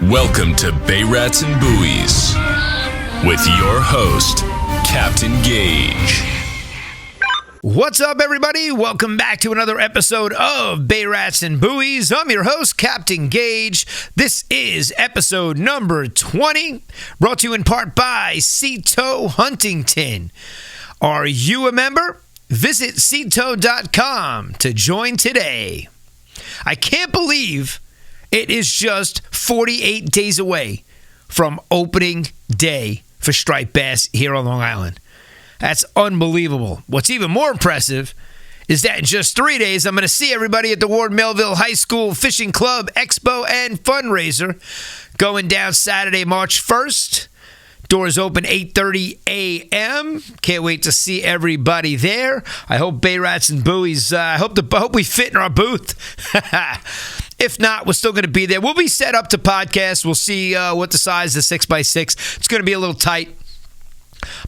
Welcome to Bay Rats and Buoys with your host, Captain Gaige. What's up, everybody? Welcome back to another episode of Bay Rats and Buoys. I'm your host, Captain Gaige. This is episode number 20, brought to you in part by Seato Huntington. Are you a member? Visit Seato.com to join today. I can't believe it is just 48 days away from opening day for striped bass here on Long Island. That's unbelievable. What's even more impressive is that in just 3 days, I'm going to see everybody at the Ward Melville High School Fishing Club Expo and Fundraiser going down Saturday, March 1st. Doors open 8:30 a.m. Can't wait to see everybody there. I hope Bay Rats and Buoys, I hope we fit in our booth. If not, we're still going to be there. We'll be set up to podcast. We'll see what the size of the 6x6. It's going to be a little tight,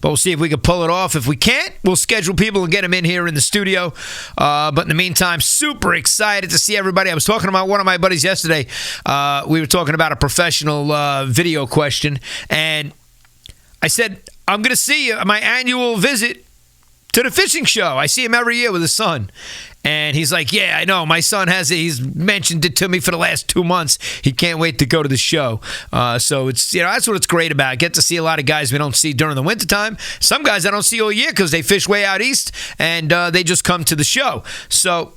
but we'll see if we can pull it off. If we can't, we'll schedule people and get them in here in the studio. But in the meantime, super excited to see everybody. I was talking about one of my buddies yesterday. We were talking about a professional video question, and I said, I'm going to see my annual visit to the fishing show. I see him every year with his son. And he's like, yeah, I know. My son has it. He's mentioned it to me for the last 2 months. He can't wait to go to the show. So it's, that's what it's great about. I get to see a lot of guys we don't see during the wintertime. Some guys I don't see all year because they fish way out east and they just come to the show. So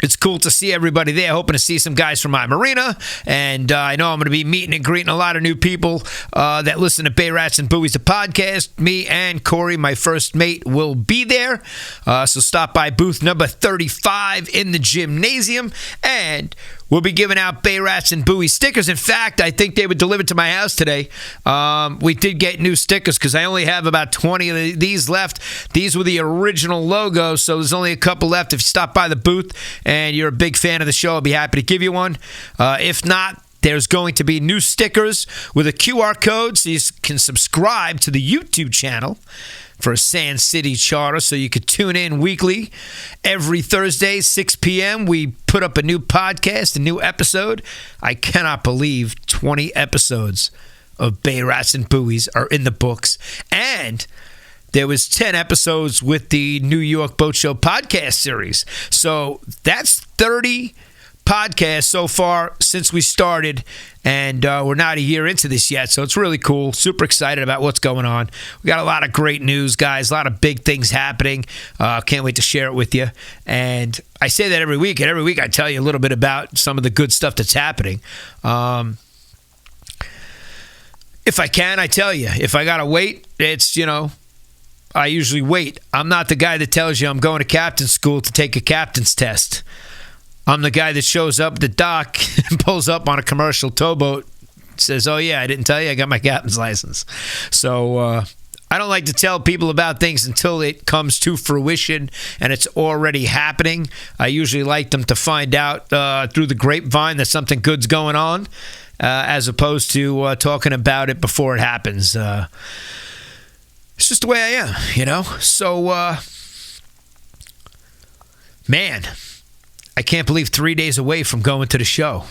it's cool to see everybody there. Hoping to see some guys from my marina. And I know I'm going to be meeting and greeting a lot of new people that listen to Bay Rats and Buoys, the podcast. Me and Corey, my first mate, will be there. So stop by booth number 35 in the gymnasium. And we'll be giving out Bay Rats and Buoys stickers. In fact, I think they were delivered to my house today. We did get new stickers because I only have about 20 of these left. These were the original logo, so there's only a couple left. If you stop by the booth and you're a big fan of the show, I'll be happy to give you one. If not, there's going to be new stickers with a QR code so you can subscribe to the YouTube channel for a Sand City charter, so you could tune in weekly. Every Thursday, 6 p.m., we put up a new podcast, a new episode. I cannot believe 20 episodes of Bay Rats and Buoys are in the books. And there was 10 episodes with the New York Boat Show podcast series. So that's 30 podcasts so far since we started, and we're not a year into this yet, so it's really cool. Super excited about what's going on. We got a lot of great news, guys, a lot of big things happening. Can't wait to share it with you. And I say that every week, and every week I tell you a little bit about some of the good stuff that's happening. If I can, I tell you. If I gotta wait, it's, I usually wait. I'm not the guy that tells you I'm going to captain school to take a captain's test. I'm the guy that shows up at the dock and pulls up on a commercial towboat, says, oh, yeah, I didn't tell you I got my captain's license. So I don't like to tell people about things until it comes to fruition and it's already happening. I usually like them to find out through the grapevine that something good's going on, as opposed to talking about it before it happens. It's just the way I am, So, man, I can't believe 3 days away from going to the show.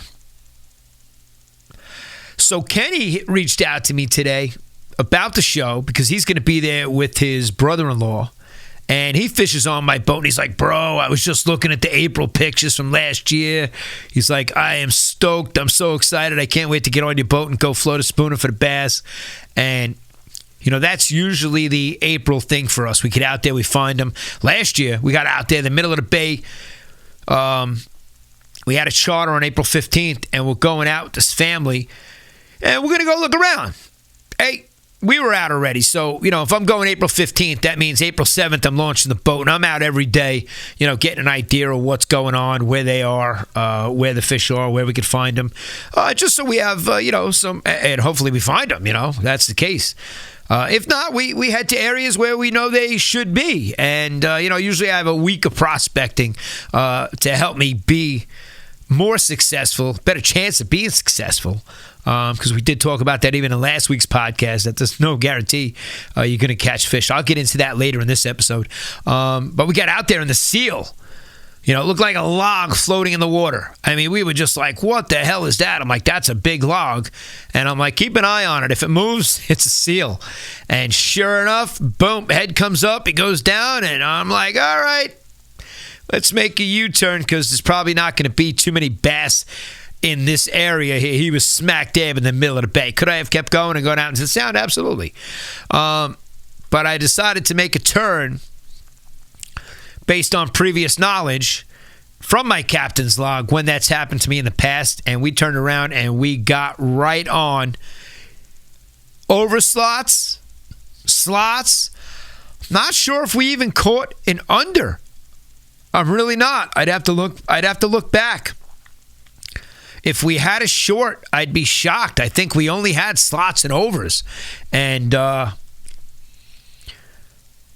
So Kenny reached out to me today about the show because he's going to be there with his brother-in-law. And he fishes on my boat. And he's like, bro, I was just looking at the April pictures from last year. He's like, I am stoked. I'm so excited. I can't wait to get on your boat and go float a spooner for the bass. And that's usually the April thing for us. We get out there, we find them. Last year, we got out there in the middle of the bay. We had a charter on April 15th, and we're going out with this family, and we're going to go look around. Hey, we were out already, so, if I'm going April 15th, that means April 7th I'm launching the boat, and I'm out every day, getting an idea of what's going on, where they are, where the fish are, where we could find them, just so we have, some, and hopefully we find them, that's the case. If not, we head to areas where we know they should be. And, usually I have a week of prospecting to help me be more successful, better chance of being successful. Because we did talk about that even in last week's podcast, that there's no guarantee you're going to catch fish. I'll get into that later in this episode. But we got out there in the seal. It looked like a log floating in the water. I mean, we were just like, what the hell is that? I'm like, that's a big log. And I'm like, keep an eye on it. If it moves, it's a seal. And sure enough, boom, head comes up, it goes down, and I'm like, all right, let's make a U-turn because there's probably not going to be too many bass in this area here. He was smack dab in the middle of the bay. Could I have kept going and gone out into the sound? Absolutely. But I decided to make a turn based on previous knowledge from my captain's log when that's happened to me in the past, and we turned around and we got right on over slots. Not sure if we even caught an under. I'm really not. I'd have to look back. If we had a short, I'd be shocked. I think we only had slots and overs, and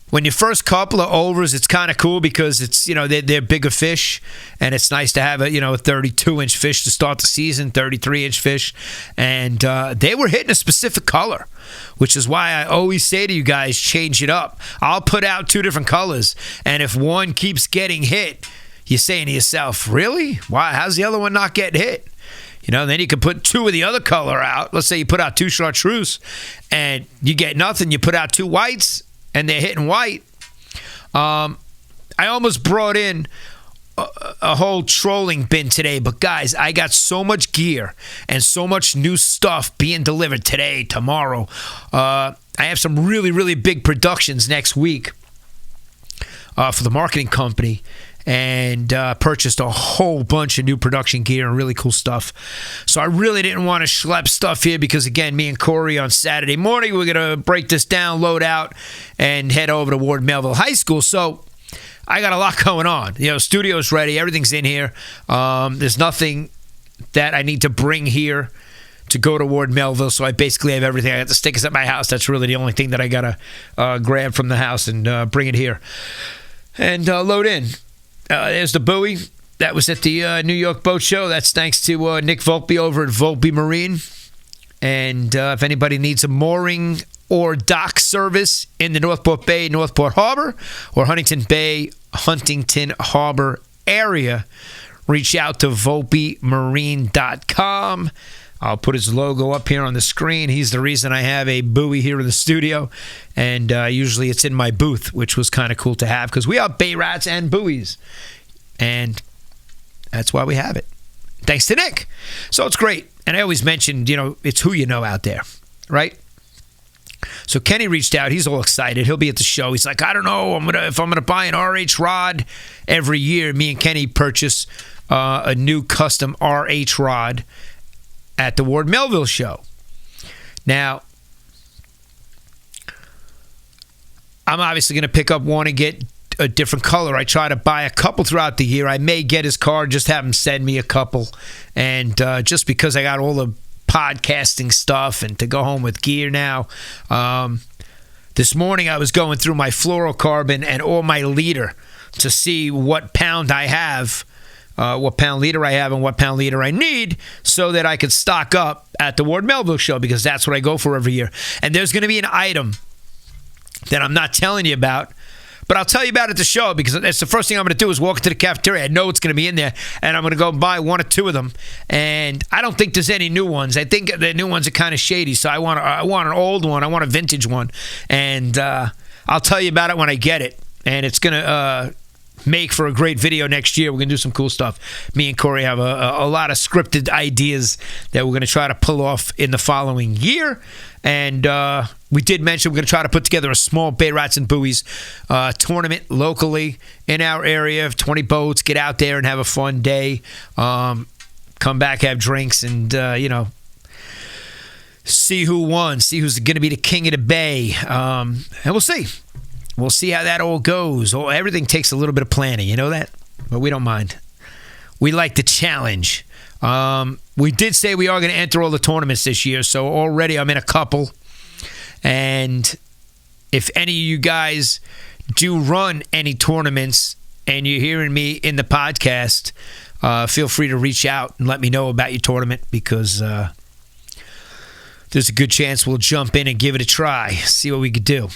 when you first couple of overs, it's kind of cool because it's, they're bigger fish, and it's nice to have a 32-inch fish to start the season, 33-inch fish, and they were hitting a specific color, which is why I always say to you guys, change it up. I'll put out 2 different colors, and if one keeps getting hit, you're saying to yourself, really? Why? How's the other one not getting hit? Then you can put 2 of the other color out. Let's say you put out 2 chartreuse, and you get nothing. You put out 2 whites, and they're hitting white. I almost brought in a whole trolling bin today, but guys, I got so much gear and so much new stuff being delivered today, tomorrow. I have some really, really big productions next week for the marketing company, and purchased a whole bunch of new production gear and really cool stuff. So I really didn't want to schlep stuff here because, again, me and Corey on Saturday morning, we're going to break this down, load out, and head over to Ward Melville High School. So I got a lot going on. Studio's ready. Everything's in here. There's nothing that I need to bring here to go to Ward Melville, so I basically have everything. I got the stickers at my house. That's really the only thing that I got to grab from the house and bring it here and load in. There's the buoy that was at the New York Boat Show. That's thanks to Nick Volpe over at Volpe Marine. And if anybody needs a mooring or dock service in the Northport Bay, Northport Harbor, or Huntington Bay, Huntington Harbor area, reach out to VolpeMarine.com. I'll put his logo up here on the screen. He's the reason I have a buoy here in the studio. And usually it's in my booth, which was kind of cool to have because we are Bay Rats and buoys. And that's why we have it. Thanks to Nick. So it's great. And I always mention, it's who you know out there, right? So Kenny reached out. He's all excited. He'll be at the show. He's like, I don't know if I'm gonna buy an RH rod. Every year, me and Kenny purchase a new custom RH rod at the Ward Melville show. Now, I'm obviously going to pick up one and get a different color. I try to buy a couple throughout the year. I may get his card, just have him send me a couple. And just because I got all the podcasting stuff and to go home with gear now, this morning I was going through my fluorocarbon and all my leader to see what pound I have, what pound leader I have and what pound leader I need so that I could stock up at the Ward Melville show because that's what I go for every year. And there's going to be an item that I'm not telling you about, but I'll tell you about it at the show because that's the first thing I'm going to do is walk into the cafeteria. I know it's going to be in there, and I'm going to go buy 1 or 2 of them. And I don't think there's any new ones. I think the new ones are kind of shady, so I want an old one. I want a vintage one. And I'll tell you about it when I get it. And it's going to make for a great video next year. We're going to do some cool stuff. Me and Corey have a lot of scripted ideas that we're going to try to pull off in the following year. And we did mention we're going to try to put together a small Bay Rats and Buoys tournament locally in our area of 20 boats. Get out there and have a fun day. Come back, have drinks, and, see who won. See who's going to be the king of the bay. And we'll see. We'll see how that all goes. Everything takes a little bit of planning, you know that? But we don't mind. We like the challenge. We did say we are going to enter all the tournaments this year, so already I'm in a couple. And if any of you guys do run any tournaments and you're hearing me in the podcast, feel free to reach out and let me know about your tournament because there's a good chance we'll jump in and give it a try, see what we could do.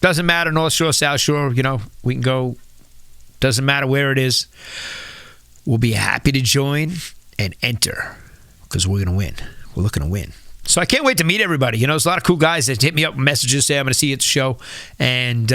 Doesn't matter, North Shore, South Shore, we can go Doesn't matter where it is. We'll be happy to join and enter because we're going to win. We're looking to win. So I can't wait to meet everybody. You know, there's a lot of cool guys that hit me up with messages, say I'm going to see you at the show. And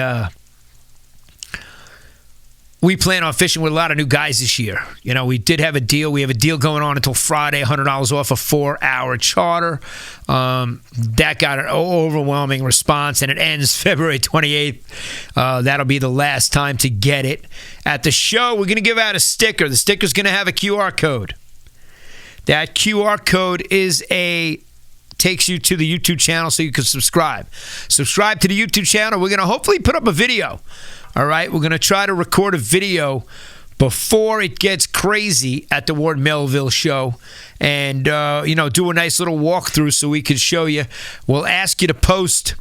we plan on fishing with a lot of new guys this year. You know, we did have a deal. We have a deal going on until Friday, $100 off a 4-hour charter. That got an overwhelming response, and it ends February 28th. That'll be the last time to get it. At the show, we're going to give out a sticker. The sticker's going to have a QR code. That QR code takes you to the YouTube channel so you can subscribe. Subscribe to the YouTube channel. We're going to hopefully put up a video. All right, we're going to try to record a video before it gets crazy at the Ward Melville show and, do a nice little walkthrough so we can show you. We'll ask you to post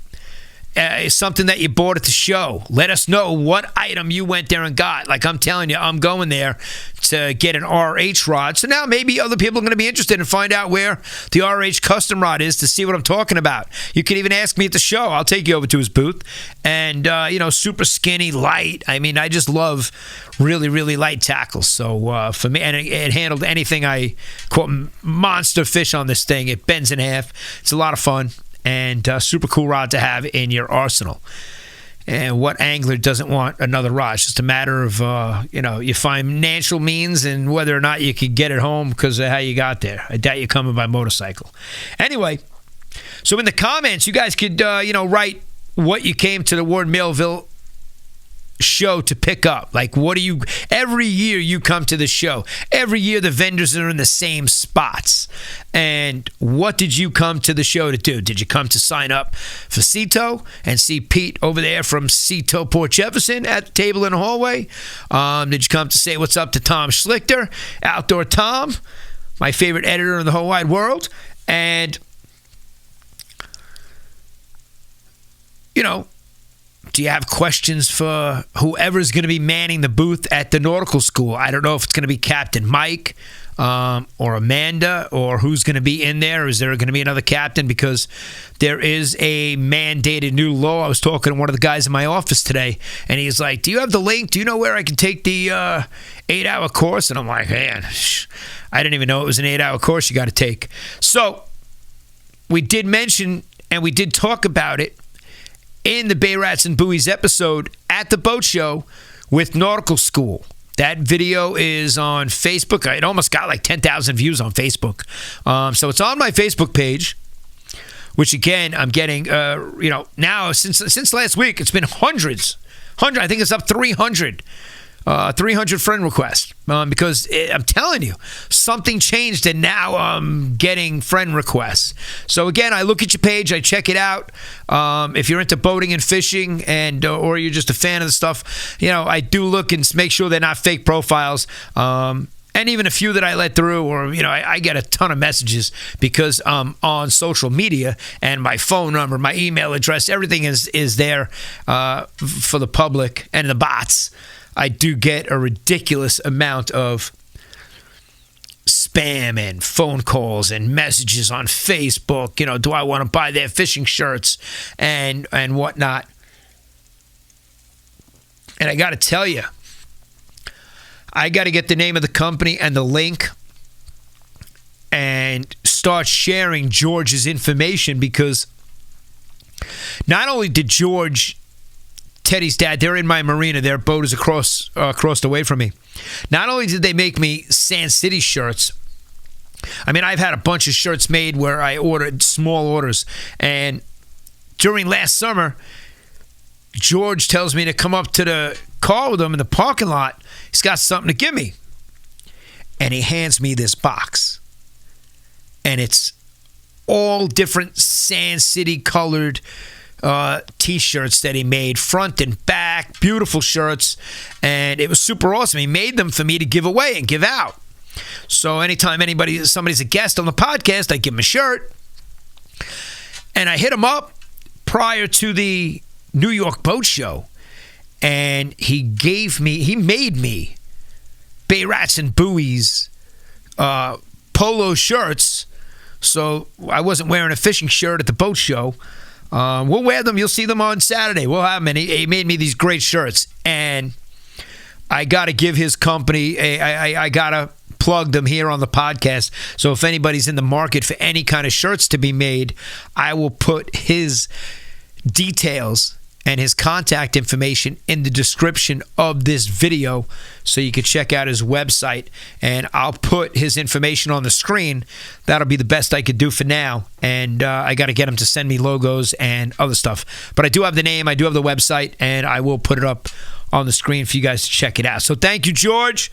something that you bought at the show. Let us know what item you went there and got. Like I'm telling you, I'm going there to get an RH rod. So now maybe other people are going to be interested and find out where the RH custom rod is to see what I'm talking about. You can even ask me at the show. I'll take you over to his booth. And, super skinny, light. I mean, I just love really, really light tackles. So for me, and it handled anything I caught monster fish on this thing. It bends in half. It's a lot of fun. And super cool rod to have in your arsenal. And what angler doesn't want another rod? It's just a matter of, you find financial means and whether or not you can get it home because of how you got there. I doubt you're coming by motorcycle. Anyway, so in the comments, you guys could, write what you came to the Ward Melville show to pick up. Like, every year you come to the show. Every year the vendors are in the same spots. And what did you come to the show to do? Did you come to sign up for Cito and see Pete over there from Cito Port Jefferson at the table in the hallway? Did you come to say what's up to Tom Schlichter, Outdoor Tom, my favorite editor in the whole wide world? And, do you have questions for whoever's going to be manning the booth at the nautical school? I don't know if it's going to be Captain Mike or Amanda or who's going to be in there. Is there going to be another captain? Because there is a mandated new law. I was talking to one of the guys in my office today, and he's like, do you have the link? Do you know where I can take the 8-hour course? And I'm like, man, I didn't even know it was an 8-hour course you got to take. So we did mention and we did talk about it in the Bay Rats and Buoys episode at the boat show with Nautical School. That video is on Facebook. It almost got like 10,000 views on Facebook. So it's on my Facebook page, which again, I'm getting, now since last week, it's been hundreds. I think it's up 300 friend requests because I'm telling you, something changed and now I'm getting friend requests. So again, I look at your page, I check it out. If you're into boating and fishing and or you're just a fan of the stuff, I do look and make sure they're not fake profiles. And even a few that I let through, or, I get a ton of messages because on social media and my phone number, my email address, everything is there for the public and the bots. I do get a ridiculous amount of spam and phone calls and messages on Facebook. Do I want to buy their fishing shirts and whatnot? And I got to tell you, I got to get the name of the company and the link and start sharing George's information because not only did George, Teddy's dad, they're in my marina. Their boat is across the way from me. Not only did they make me Sand City shirts, I mean, I've had a bunch of shirts made where I ordered small orders. And during last summer, George tells me to come up to the car with him in the parking lot. He's got something to give me. And he hands me this box. And it's all different Sand City colored T-shirts that he made, front and back, beautiful shirts, and it was super awesome. He made them for me to give away and give out. So anytime somebody's a guest on the podcast, I give him a shirt. And I hit him up prior to the New York Boat Show, and he made me Bay Rats and Buoys polo shirts. So I wasn't wearing a fishing shirt at the boat show. We'll wear them. You'll see them on Saturday. We'll have them. And he made me these great shirts. And I got to give his company, I got to plug them here on the podcast. So if anybody's in the market for any kind of shirts to be made, I will put his details and his contact information in the description of this video so you can check out his website, and I'll put his information on the screen. That'll be the best I could do for now, and I got to get him to send me logos and other stuff. But I do have the name, I do have the website, and I will put it up on the screen for you guys to check it out. So thank you, George.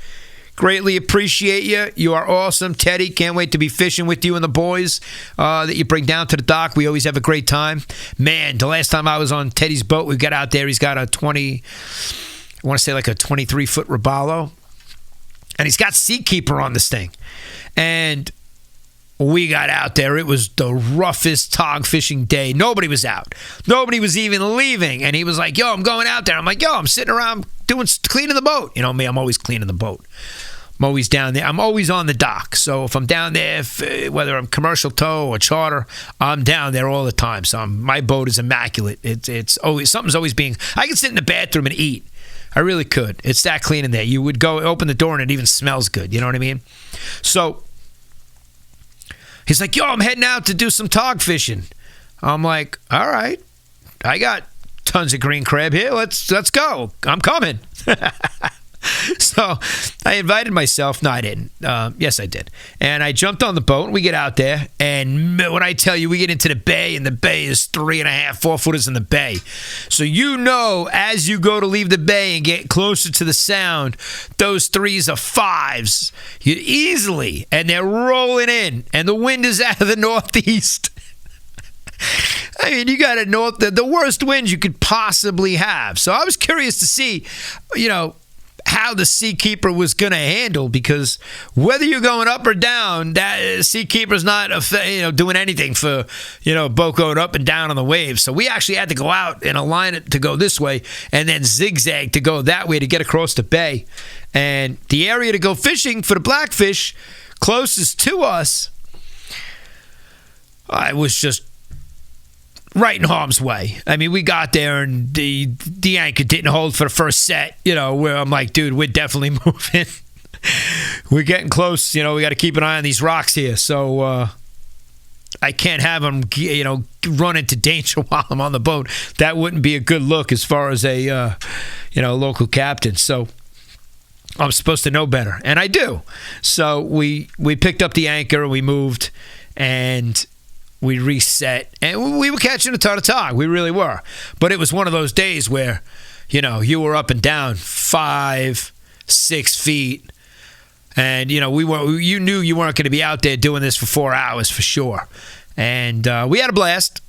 Greatly appreciate you. You are awesome. Teddy, can't wait to be fishing with you and the boys that you bring down to the dock. We always have a great time. Man, the last time I was on Teddy's boat, we got out there. He's got a 23-foot Robalo. And he's got Seakeeper on this thing. And we got out there. It was the roughest tog fishing day. Nobody was out. Nobody was even leaving. And he was like, yo, I'm going out there. I'm like, yo, I'm sitting around cleaning the boat. You know me, I'm always cleaning the boat. I'm always down there. I'm always on the dock. So if I'm down there, whether I'm commercial tow or charter, I'm down there all the time. So my boat is immaculate. It's always, something's always being, I can sit in the bathroom and eat. I really could. It's that clean in there. You would go open the door and it even smells good. You know what I mean? So he's like, yo, I'm heading out to do some tog fishing. I'm like, all right. I got tons of green crab here. Let's go. I'm coming. So I invited myself. No, I didn't. Yes, I did. And I jumped on the boat, and we get out there. And when I tell you, we get into the bay, and the bay is 3.5, 4 footers in the bay. So you know, as you go to leave the bay and get closer to the sound, those 3s are 5s. You easily, and they're rolling in, and the wind is out of the northeast. I mean, you got the worst winds you could possibly have. So I was curious to see, how the Seakeeper was going to handle, because whether you're going up or down, that Seakeeper's not doing anything for boat going up and down on the waves. So we actually had to go out and align it to go this way and then zigzag to go that way to get across the bay. And the area to go fishing for the blackfish closest to us, I was just right in harm's way. I mean, we got there and the anchor didn't hold for the first set, where I'm like, dude, we're definitely moving. We're getting close. We got to keep an eye on these rocks here. So I can't have them, run into danger while I'm on the boat. That wouldn't be a good look as far as a, local captain. So I'm supposed to know better. And I do. So we picked up the anchor and we moved, and we reset, and we were catching a ton of tog. We really were. But it was one of those days where, you were up and down 5, 6 feet, and you knew you weren't going to be out there doing this for 4 hours for sure. And we had a blast.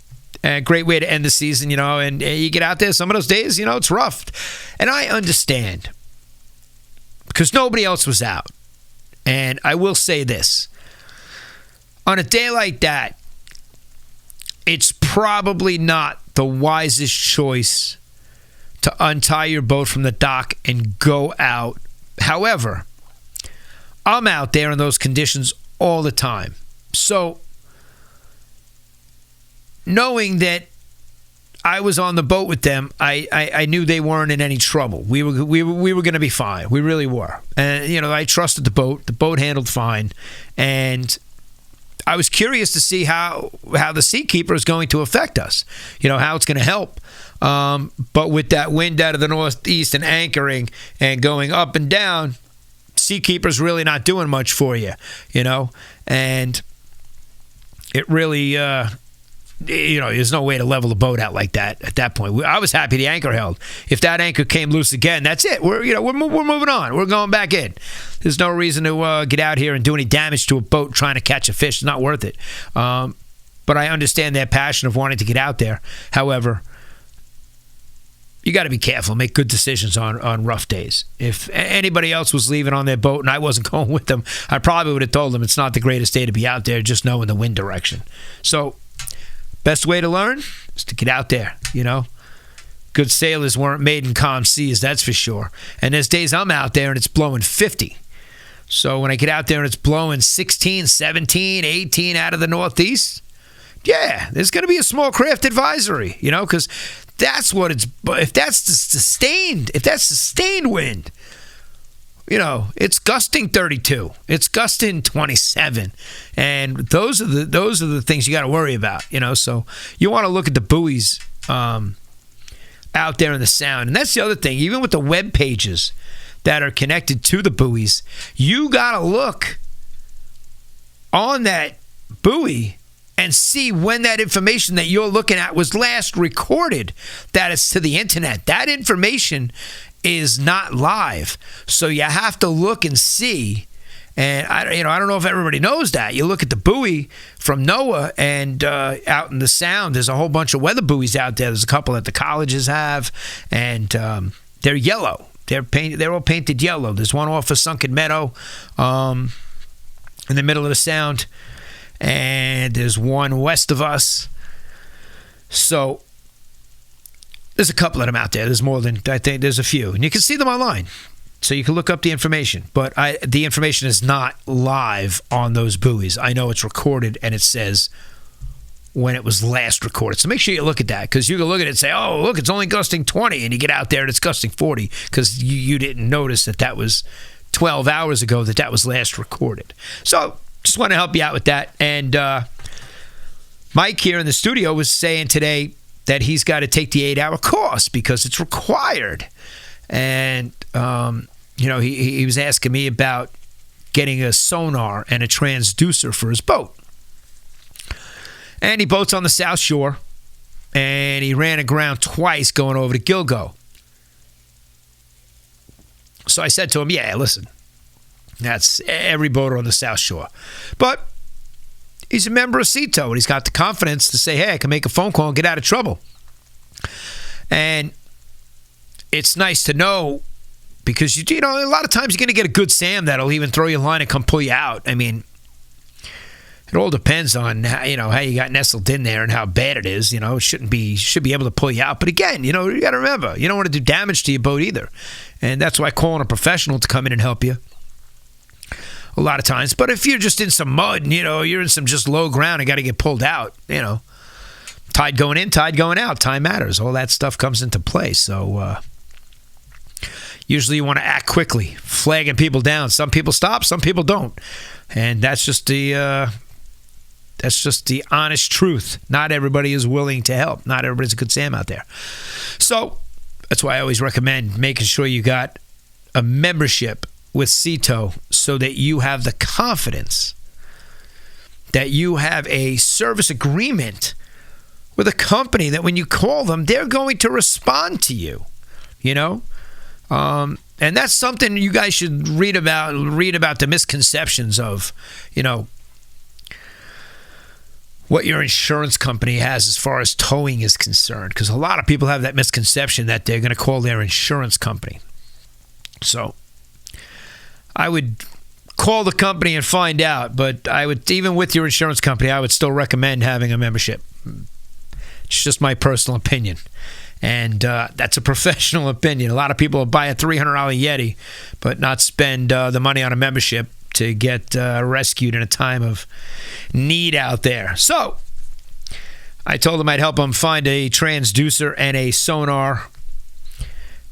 A great way to end the season, and you get out there some of those days, it's rough. And I understand, because nobody else was out. And I will say this. On a day like that, it's probably not the wisest choice to untie your boat from the dock and go out. However, I'm out there in those conditions all the time. So, knowing that I was on the boat with them, I knew they weren't in any trouble. We were going to be fine. We really were. And, I trusted the boat. The boat handled fine. And I was curious to see how the Seakeeper is going to affect us, how it's going to help. But with that wind out of the northeast and anchoring and going up and down, Seakeeper's really not doing much for you, and it really, there's no way to level the boat out like that at that point. I was happy the anchor held. If that anchor came loose again, that's it. We're moving on. We're going back in. There's no reason to get out here and do any damage to a boat trying to catch a fish. It's not worth it. But I understand their passion of wanting to get out there. However, you got to be careful, make good decisions on rough days. If anybody else was leaving on their boat and I wasn't going with them, I probably would have told them it's not the greatest day to be out there, just knowing the wind direction. So, best way to learn is to get out there, Good sailors weren't made in calm seas, that's for sure. And there's days I'm out there and it's blowing 50. So when I get out there and it's blowing 16, 17, 18 out of the northeast, yeah, there's going to be a small craft advisory, because that's what it's. If that's sustained wind, it's gusting 32. It's gusting 27. And those are the things you got to worry about, So you want to look at the buoys out there in the sound. And that's the other thing. Even with the web pages that are connected to the buoys, you got to look on that buoy and see when that information that you're looking at was last recorded, that is to the internet. That information is not live. So you have to look and see. And I don't know if everybody knows that. You look at the buoy from NOAA, and out in the Sound, there's a whole bunch of weather buoys out there. There's a couple that the colleges have, and they're yellow. They're all painted yellow. There's one off of Sunken Meadow in the middle of the Sound, and there's one west of us. So there's a couple of them out there. There's more than, I think there's a few. And you can see them online. So you can look up the information. But the information is not live on those buoys. I know it's recorded, and it says when it was last recorded. So make sure you look at that, because you can look at it and say, oh, look, it's only gusting 20. And you get out there and it's gusting 40 because you didn't notice that was 12 hours ago that was last recorded. So just want to help you out with that. And Mike here in the studio was saying today that he's got to take the 8-hour course because it's required. And, he was asking me about getting a sonar and a transducer for his boat. And he boats on the South Shore, and he ran aground twice going over to Gilgo. So I said to him, yeah, listen, that's every boater on the South Shore. But he's a member of CETO, and he's got the confidence to say, hey, I can make a phone call and get out of trouble. And it's nice to know, because, a lot of times you're going to get a good SAM that'll even throw you a line and come pull you out. I mean, it all depends on, how you got nestled in there and how bad it is. It should be able to pull you out. But again, you got to remember, you don't want to do damage to your boat either. And that's why calling a professional to come in and help you a lot of times. But if you're just in some mud and, you're in some just low ground and got to get pulled out, tide going in, tide going out, time matters. All that stuff comes into play. So usually you want to act quickly, flagging people down. Some people stop, some people don't. And that's just the honest truth. Not everybody is willing to help. Not everybody's a good SAM out there. So that's why I always recommend making sure you got a membership with CETO so that you have the confidence that you have a service agreement with a company that when you call them, they're going to respond to you, and that's something you guys should read about the misconceptions of, what your insurance company has as far as towing is concerned, because a lot of people have that misconception that they're going to call their insurance company. So I would call the company and find out, but I would, even with your insurance company, I would still recommend having a membership. It's just my personal opinion. And that's a professional opinion. A lot of people will buy a $300 Yeti, but not spend the money on a membership to get rescued in a time of need out there. So I told him I'd help him find a transducer and a sonar.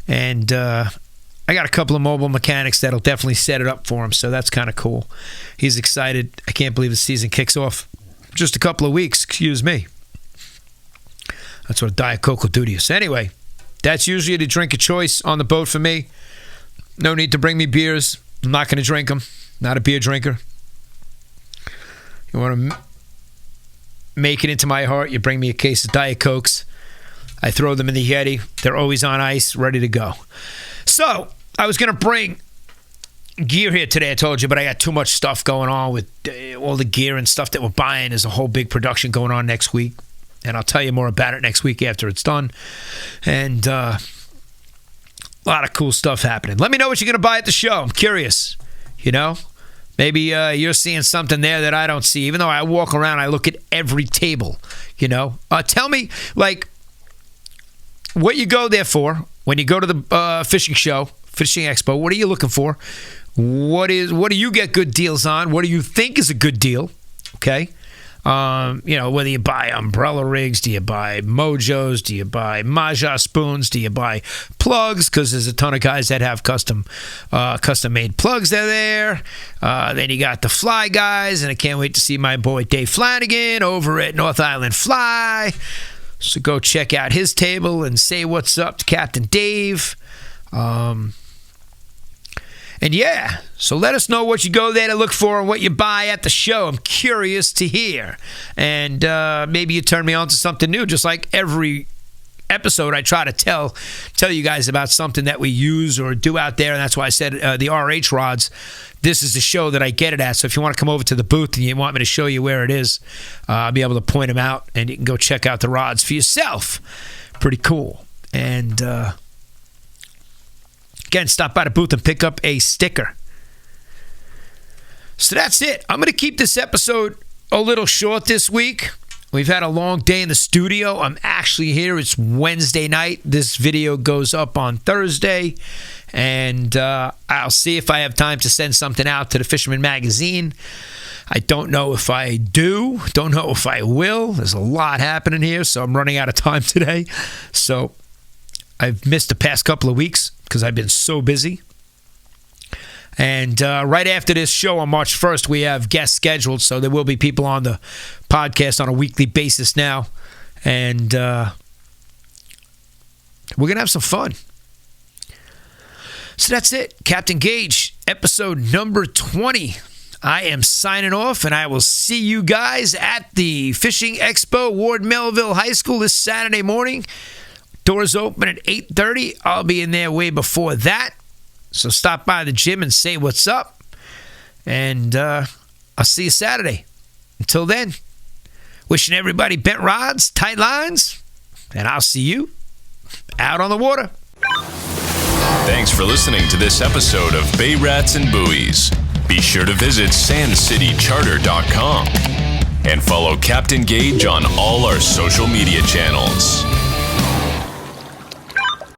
And I got a couple of mobile mechanics that'll definitely set it up for him. So that's kind of cool. He's excited. I can't believe the season kicks off just a couple of weeks. Excuse me. That's what a Diet Coke will do to you. So anyway, that's usually the drink of choice on the boat for me. No need to bring me beers. I'm not going to drink them. Not a beer drinker. You want to make it into my heart, you bring me a case of Diet Cokes. I throw them in the Yeti. They're always on ice, ready to go. So I was going to bring gear here today, I told you, but I got too much stuff going on with all the gear and stuff that we're buying. There's a whole big production going on next week. And I'll tell you more about it next week after it's done. And a lot of cool stuff happening. Let me know what you're going to buy at the show. I'm curious. Maybe you're seeing something there that I don't see. Even though I walk around, I look at every table. Tell me, what you go there for when you go to the fishing show, fishing expo. What are you looking for? What do you get good deals on? What do you think is a good deal? Okay. Whether you buy umbrella rigs, do you buy mojos, do you buy Mahjong spoons, do you buy plugs, because there's a ton of guys that have custom-made plugs that are there. Then you got the fly guys, and I can't wait to see my boy Dave Flanagan over at North Island Fly. So go check out his table and say what's up to Captain Dave. So let us know what you go there to look for and what you buy at the show. I'm curious to hear. And maybe you turn me on to something new, just like every episode I try to tell you guys about something that we use or do out there. And that's why I said the RH rods, this is the show that I get it at. So if you want to come over to the booth and you want me to show you where it is, I'll be able to point them out, and you can go check out the rods for yourself. Pretty cool. And again, stop by the booth and pick up a sticker. So that's it. I'm going to keep this episode a little short this week. We've had a long day in the studio. I'm actually here. It's Wednesday night. This video goes up on Thursday. And I'll see if I have time to send something out to the Fisherman Magazine. I don't know if I do. Don't know if I will. There's a lot happening here, so I'm running out of time today. So I've missed the past couple of weeks because I've been so busy. And right after this show on March 1st, we have guests scheduled, so there will be people on the podcast on a weekly basis now. And we're going to have some fun. So that's it. Captain Gaige, episode number 20. I am signing off, and I will see you guys at the Fishing Expo, Ward Melville High School this Saturday morning. Doors open at 8:30. I'll be in there way before that. So stop by the gym and say what's up. And I'll see you Saturday. Until then, wishing everybody bent rods, tight lines, and I'll see you out on the water. Thanks for listening to this episode of Bay Rats and Buoys. Be sure to visit sandcitycharter.com and follow Captain Gaige on all our social media channels.